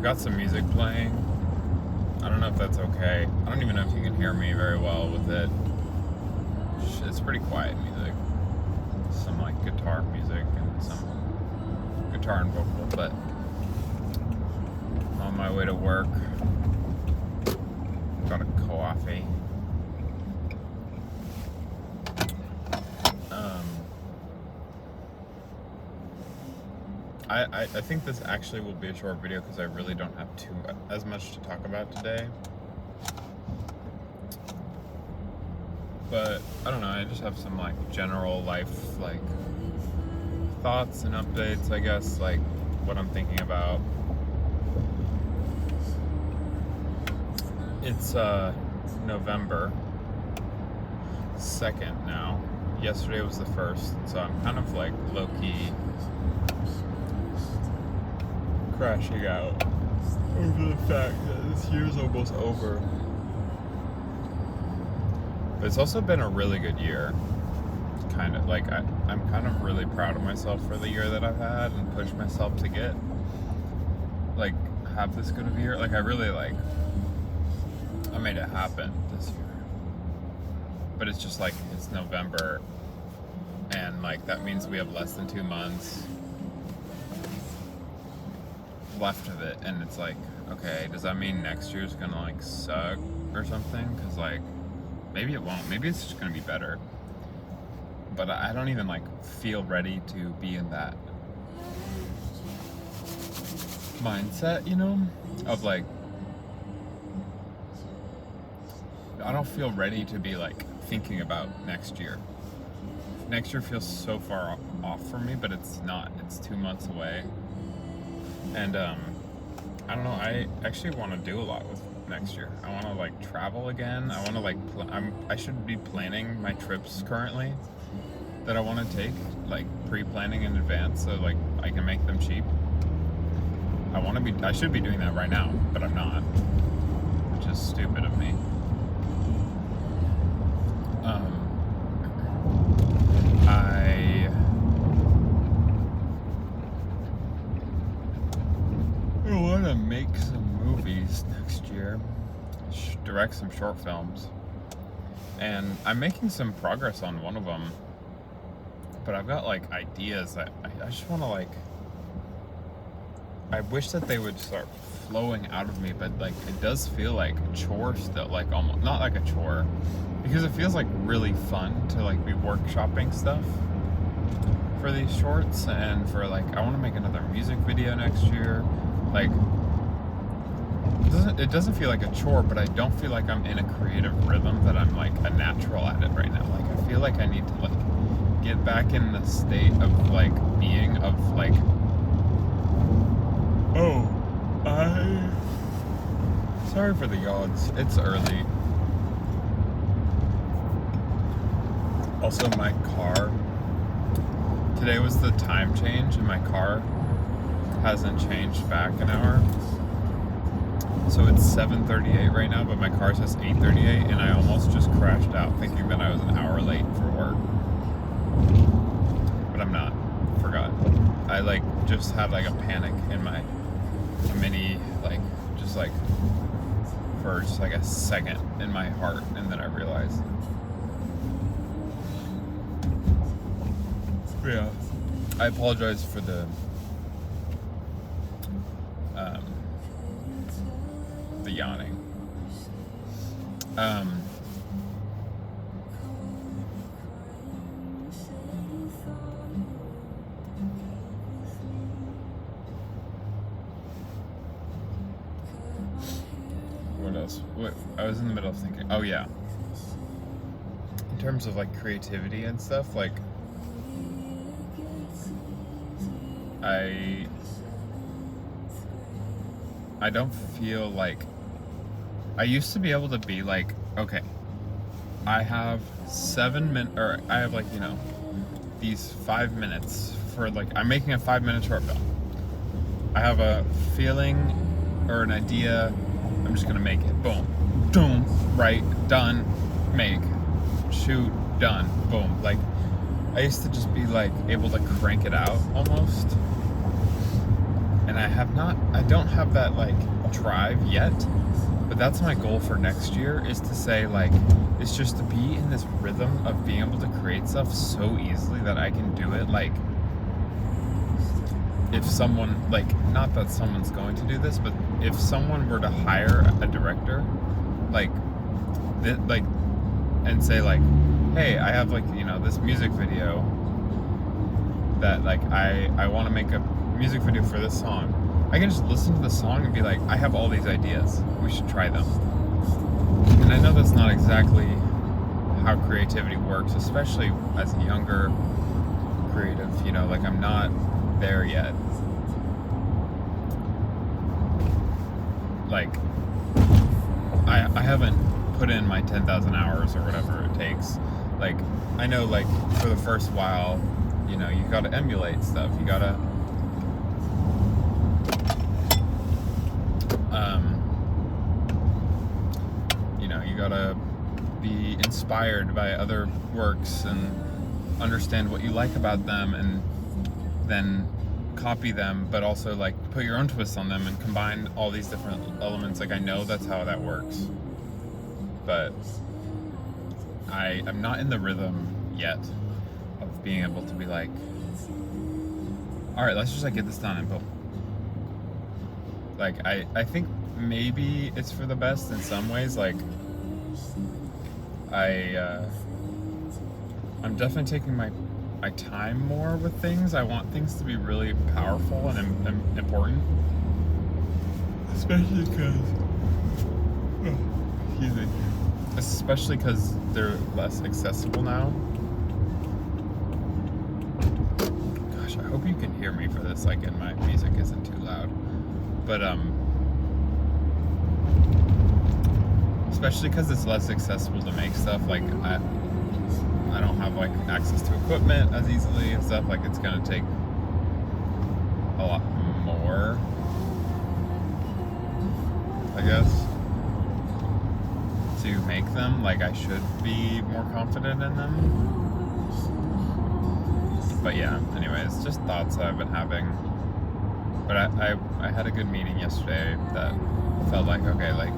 got some music playing. I don't know if that's okay. I don't even know if you can hear me very well with it. It's pretty quiet music. Some like guitar music and some guitar and vocal, but I'm on my way to work. Got a coffee. I think this actually will be a short video because I really don't have as much to talk about today. But I don't know, I just have some like general life like thoughts and updates, I guess, like what I'm thinking about. It's November 2nd now. Yesterday was the 1st, so I'm kind of like low-key crashing out over the fact that this year's almost over. But it's also been a really good year. Kind of like I'm kind of really proud of myself for the year that I've had and pushed myself to get like have this good of a year. Like I made it happen this year. But it's just like it's November and like that means we have less than 2 months left of it, and it's like, okay, does that mean next year's gonna like suck or something? Because like maybe it won't, maybe it's just gonna be better, but I don't even like feel ready to be in that mindset, you know, of like I don't feel ready to be like thinking about next year. Next year feels so far off for me, but it's not. It's 2 months away. And I don't know, I actually want to do a lot with next year. I want to like travel again. I want to like I should be planning my trips currently that I want to take, like pre-planning in advance so like I can make them cheap. I should be doing that right now, but I'm not, which is stupid of me. I want to make some movies next year, direct some short films, and I'm making some progress on one of them, but I've got like ideas that I just want to like, I wish that they would start flowing out of me, but like it does feel like a chore still, like almost not like a chore, because it feels like really fun to like be workshopping stuff for these shorts, and for like I want to make another music video next year. Like it doesn't feel like a chore, but I don't feel like I'm in a creative rhythm that I'm like a natural at it right now. Like I feel like I need to like get back in the state of like being of like, oh, sorry for the yawns, it's early. Also my car, today was the time change and my car hasn't changed back an hour. So it's 7:38 right now, but my car says 8:38, and I almost just crashed out thinking that I was an hour late for work. But I'm not. Forgot. I like just had like a panic in my mini, like just like for just like a second in my heart, and then I realized. Yeah. I apologize for the yawning. What else? What I was in the middle of thinking. Oh yeah. In terms of like creativity and stuff, like I don't feel like I used to be able to be like, okay, I have 7 minutes, or I have like, you know, these 5 minutes for like, I'm making a 5-minute short film. I have a feeling or an idea, I'm just gonna make it. Boom, boom, write, done, make, shoot, done, boom. Like, I used to just be like able to crank it out almost. And I don't have that like drive yet, but that's my goal for next year, is to say like, it's just to be in this rhythm of being able to create stuff so easily that I can do it. Like, if someone, like, not that someone's going to do this, but if someone were to hire a director, like, and say like, hey, I have like, this music video that like I want to make a music video for this song. I can just listen to the song and be like, I have all these ideas. We should try them. And I know that's not exactly how creativity works, especially as a younger creative. Like, I'm not there yet. Like, I haven't put in my 10,000 hours or whatever it takes. Like, I know, like, for the first while, you gotta emulate stuff. You gotta you gotta be inspired by other works and understand what you like about them, and then copy them, but also like put your own twist on them and combine all these different elements. Like, I know that's how that works, but I'm not in the rhythm yet of being able to be like, all right, let's just like get this done and boom. Like, I think maybe it's for the best in some ways. Like, I'm definitely taking my time more with things. I want things to be really powerful and important, especially because they're less accessible now. Gosh, I hope you can hear me for this, like, and my music isn't too loud. But especially because it's less accessible to make stuff. Like, I don't have like access to equipment as easily and stuff. Like, it's gonna take a lot more, I guess, to make them. Like, I should be more confident in them. But yeah, anyways, just thoughts that I've been having. But I had a good meeting yesterday that felt like, okay, like,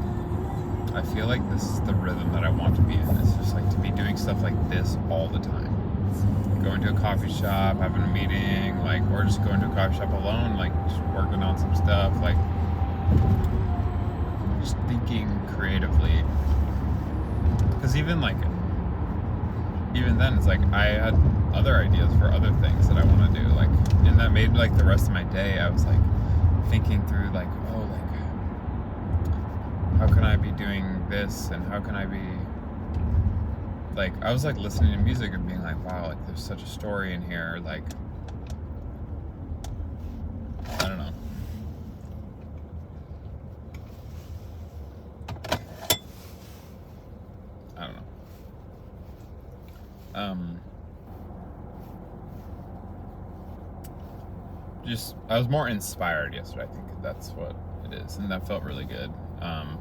I feel like this is the rhythm that I want to be in. It's just like to be doing stuff like this all the time. Going to a coffee shop, having a meeting, like, or just going to a coffee shop alone, like, just working on some stuff, like, just thinking creatively. Because even then, it's like, I had other ideas for other things that I want to do, like, and that made, like, the rest of my day, I was, like, thinking through, like, oh, like, how can I be doing this, and how can I be, like, I was, like, listening to music and being like, wow, like, there's such a story in here, like, I don't know. I was more inspired yesterday. I think that's what it is, and that felt really good.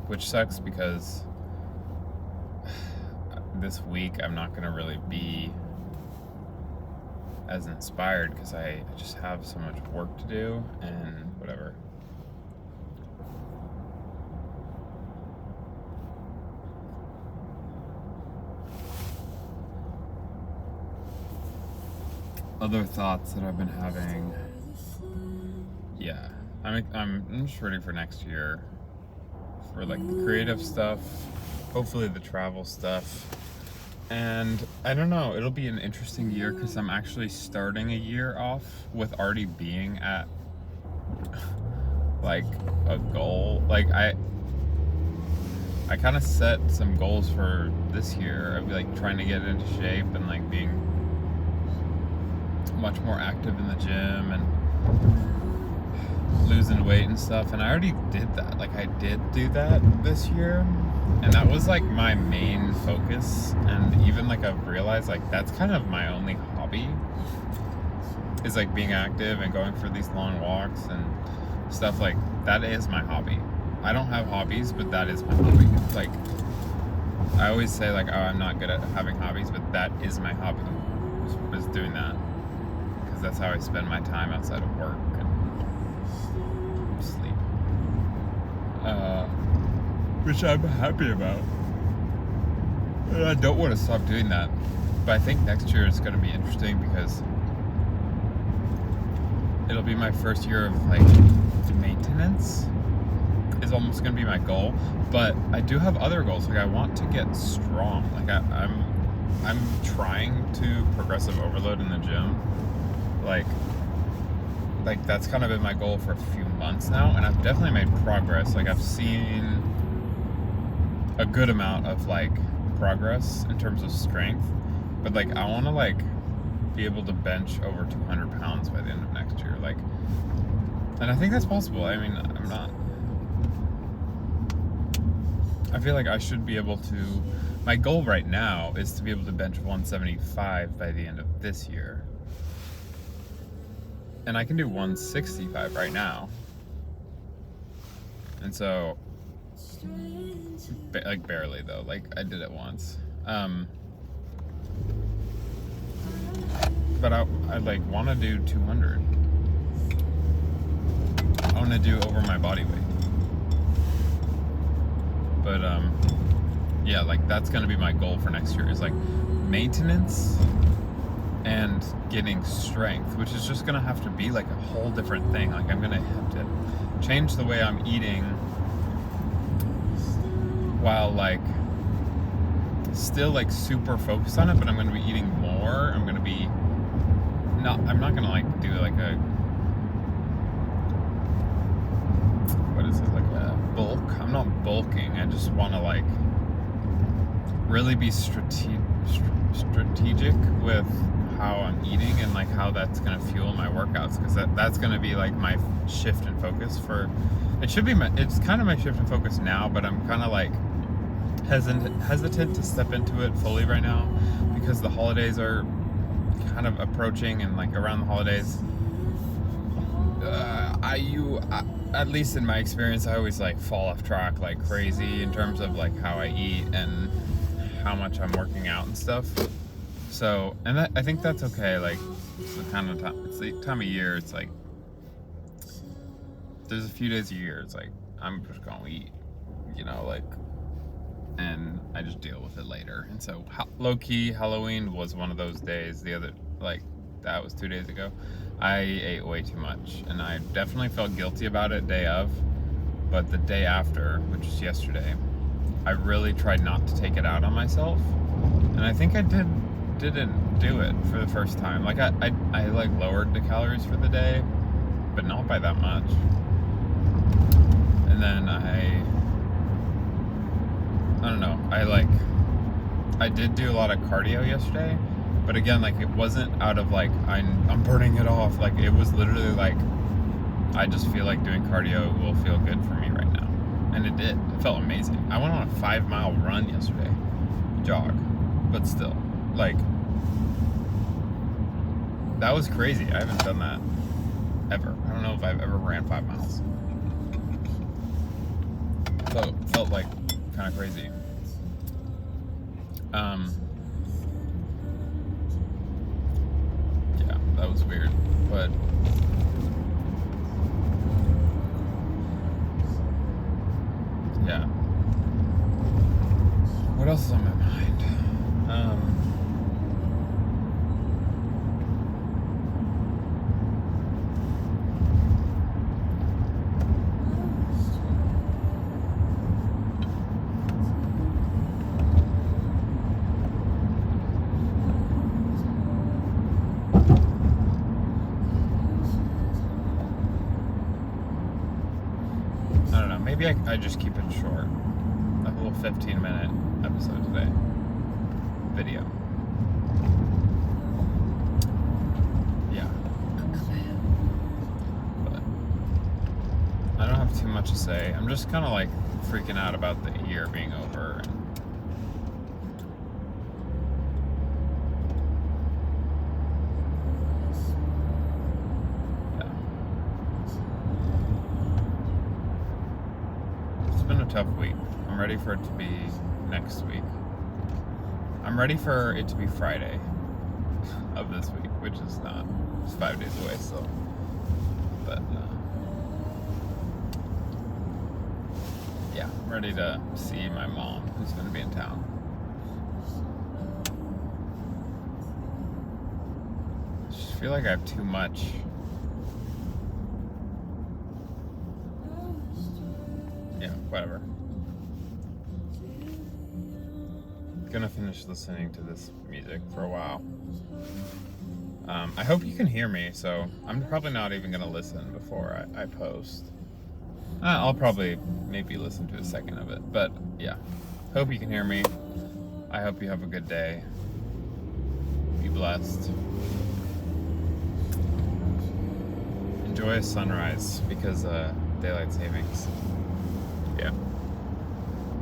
Which sucks because this week I'm not gonna really be as inspired because I just have so much work to do and whatever. Other thoughts that I've been having. Yeah, I'm just ready for next year, for like the creative stuff, hopefully the travel stuff, and I don't know, it'll be an interesting year because I'm actually starting a year off with already being at like a goal. Like, I kind of set some goals for this year. I'd be like trying to get into shape and like being much more active in the gym and losing weight and stuff, and I already did that. Like, I did do that this year, and that was like my main focus. And even like I've realized, like, that's kind of my only hobby, is like being active and going for these long walks and stuff. Like, that is my hobby. I don't have hobbies, but that is my hobby. Like, I always say like, oh, I'm not good at having hobbies, but that is my hobby, is doing that, because that's how I spend my time outside of work. And which I'm happy about. And I don't want to stop doing that. But I think next year is going to be interesting because it'll be my first year of like maintenance is almost going to be my goal. But I do have other goals. Like I want to get strong. Like I'm trying to progressive overload in the gym. Like that's kind of been my goal for a few months now, and I've definitely made progress. Like I've seen a good amount of like progress in terms of strength, but like I want to like be able to bench over 200 pounds by the end of next year. Like, and I think that's possible. I mean, I feel like I should be able to. My goal right now is to be able to bench 175 by the end of this year. And I can do 165 right now. And so, like barely though, like I did it once. But I like want to do 200. I want to do over my body weight. But yeah, like that's gonna be my goal for next year is like maintenance and getting strength, which is just gonna have to be like a whole different thing. Like I'm gonna have to change the way I'm eating while like still like super focused on it, but I'm gonna be eating more. I'm not gonna like do like a, what is it, like a bulk? I'm not bulking. I just wanna like really be strategic with how I'm eating and like how that's gonna fuel my workouts, because that's gonna be like my shift in focus for, it's kind of my shift in focus now, but I'm kind of like hesitant to step into it fully right now because the holidays are kind of approaching, and like around the holidays at least in my experience, I always like fall off track like crazy in terms of like how I eat and how much I'm working out and stuff. So, and I think that's okay. Like it's the time of year. It's like there's a few days a year. It's like I'm just gonna eat, like, and I just deal with it later. And so low key, Halloween was one of those days. That was 2 days ago. I ate way too much, and I definitely felt guilty about it day of. But the day after, which was yesterday, I really tried not to take it out on myself, and I think I didn't do it for the first time. Like I like lowered the calories for the day, but not by that much. And then I don't know. I did do a lot of cardio yesterday, but again, like it wasn't out of like I'm burning it off. Like it was literally like I just feel like doing cardio will feel good for me right now, and it did. It felt amazing. I went on a 5-mile run yesterday, jog, but still, like that was crazy. I haven't done that ever. I don't know if I've ever ran 5 miles. Felt like kind of crazy. Yeah, that was weird, but yeah. What else is on my mind? I don't know. Maybe I just keep it short. A little 15-minute episode today. Video. Yeah. But I don't have too much to say. I'm just kind of like freaking out about the year being over. It's been a tough week. I'm ready for it to be next week. I'm ready for it to be Friday of this week, which is not. It's 5 days away still. But I'm ready to see my mom, who's going to be in town. I just feel like I have too much. Yeah, whatever. Gonna finish listening to this music for a while. I hope you can hear me, so I'm probably not even gonna listen before I post. I'll probably maybe listen to a second of it, but yeah. Hope you can hear me. I hope you have a good day. Be blessed. Enjoy a sunrise because daylight savings. Yeah.